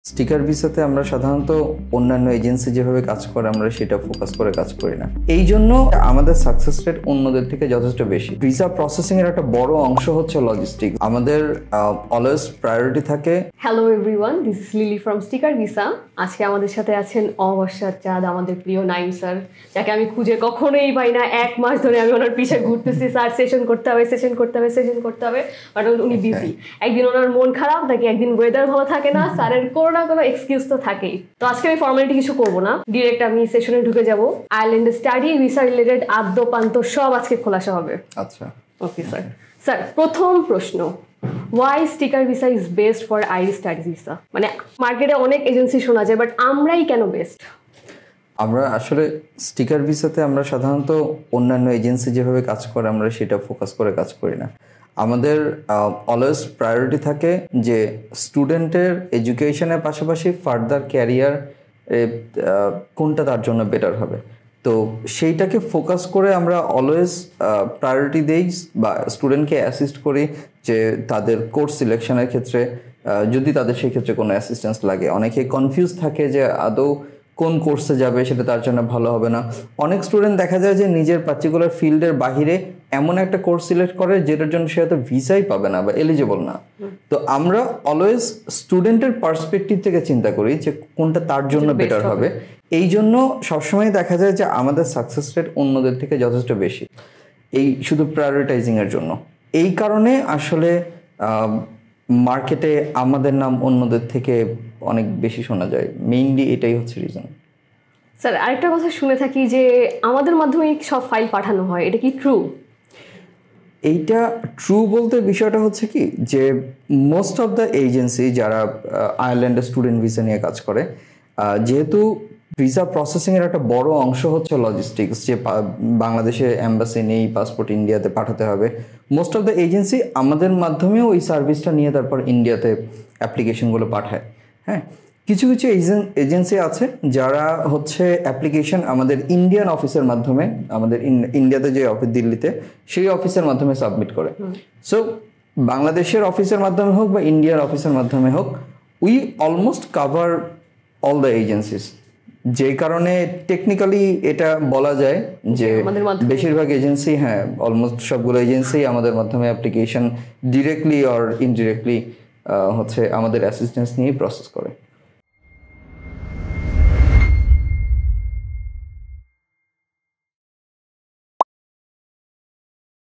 Sticker ভিসাতে আমরা সাধারণত অন্যান্য এজেন্সি যেভাবে কাজ করে আমরা সেটা ফোকাস করে কাজ করি না। এই জন্য আমাদের সাকসেস রেট অন্যদের থেকে যথেষ্ট বেশি। ভিসা প্রসেসিং এর একটা বড় অংশ হচ্ছে লজিস্টিক। আমাদের অলওয়েজ প্রায়োরিটি থাকে। Hello everyone, this is lily from sticker visa. আজকে আমাদের সাথে আছেন অবসাদ চাঁদ, আমাদের প্রিয় নাইম স্যার, যাকে আমি খুঁজে কখনোই পাই না। 1 মাস ধরে আমি ওনার পিছে ঘুরতেছি, স্যার সেশন করতে হবে, সেশন করতে হবে, সেশন করতে হবে, বাট উনি বিজি। একদিন ওনার মন খারাপ নাকি একদিন ওয়েদার ভালো থাকে না, স্যারের কোনো না কোনো এক্সকিউজ তো থাকেই। তো আজকে আমি ফর্মালিটি কিছু করবো না, ডিরেক্ট আমি সেশনে ঢুকে যাবো। আয়ারল্যান্ড স্টাডি ভিসা রিলেটেড আদ্যপান্ত সব আজকে খোলাসা হবে। আচ্ছা, ওকে স্যার। স্যার, প্রথম প্রশ্ন, why sticker visa is best for Irish studies visa? মানে মার্কেটে অনেক এজেন্সি শোনা যায়, বাট আমরাই কেন বেস্ট? আমরা আসলে স্টিকার ভিসাতে আমরা সাধারণত অন্যান্য এজেন্সি যেভাবে কাজ করে আমরা সেটা ফোকাস করে কাজ করি না। আমাদের অলওয়েজ প্রায়োরিটি থাকে যে স্টুডেন্টের এডুকেশনের পাশাপাশি ফার্দার ক্যারিয়ার কোনটা তার জন্য বেটার হবে। তো সেইটাকে ফোকাস করে আমরা অলওয়েজ প্রায়োরিটি দেই বা স্টুডেন্টকে অ্যাসিস্ট করি যে তাদের কোর্স সিলেকশনের ক্ষেত্রে যদি তাদের সেই ক্ষেত্রে কোনো অ্যাসিস্ট্যান্স লাগে। অনেকে কনফিউজ থাকে যে আদৌ কোন কোর্সে যাবে সেটা তার জন্য ভালো হবে না। অনেক স্টুডেন্ট দেখা যায় যে নিজের পার্টিকুলার ফিল্ডের বাহিরে এমন একটা কোর্স সিলেক্ট করে যেটার জন্য সে হয়তো ভিসাই পাবে না বা এলিজিবল না। তো আমরা অলওয়েজ স্টুডেন্টের পার্সপেক্টিভ থেকে চিন্তা করি যে কোনটা তার জন্য বেটার হবে। এই জন্য সবসময় দেখা যায় যে আমাদের সাকসেস রেট অন্যদের থেকে যথেষ্ট বেশি, এই শুধু প্রায়োরিটাইজিংয়ের জন্য। এই কারণে আসলে মার্কেটে আমাদের নাম অন্যদের থেকে অনেক বেশি শোনা যায়। মেইনলি এটাই হচ্ছে রিজন। স্যার, আরেকটা কথা শুনে থাকি যে আমাদের মাধ্যমে সব ফাইল পাঠানো হয়, এটা কি ট্রু? এইটা ট্রু বলতে বিষয়টা হচ্ছে কি যে মোস্ট অফ দ্য এজেন্সি যারা আয়ারল্যান্ডের স্টুডেন্ট ভিসা নিয়ে কাজ করে, যেহেতু ভিসা প্রসেসিংয়ের একটা বড় অংশ হচ্ছে লজিস্টিক্স, যে বাংলাদেশে অ্যাম্বাসি নেই, পাসপোর্ট ইন্ডিয়াতে পাঠাতে হবে, মোস্ট অফ দ্য এজেন্সি আমাদের মাধ্যমেও ওই সার্ভিসটা নিয়ে তারপর ইন্ডিয়াতে অ্যাপ্লিকেশনগুলো পাঠায়। হ্যাঁ, কিছু কিছু এজেন্সি আছে যারা হচ্ছে অ্যাপ্লিকেশন আমাদের ইন্ডিয়ান অফিসের মাধ্যমে, আমাদের ইন্ডিয়াতে যে অফিস দিল্লিতে, সেই অফিসের মাধ্যমে সাবমিট করে। সো বাংলাদেশের অফিসের মাধ্যমে হোক বা ইন্ডিয়ার অফিসের মাধ্যমে হোক, we almost cover all the agencies. যে কারণে টেকনিক্যালি এটা বলা যায় যে বেশিরভাগ এজেন্সি, হ্যাঁ অলমোস্ট সবগুলো এজেন্সি আমাদের মাধ্যমে অ্যাপ্লিকেশন ডিরেক্টলি অর ইনডিরেক্টলি হচ্ছে আমাদের অ্যাসিস্ট্যান্স নিয়ে প্রসেস করে।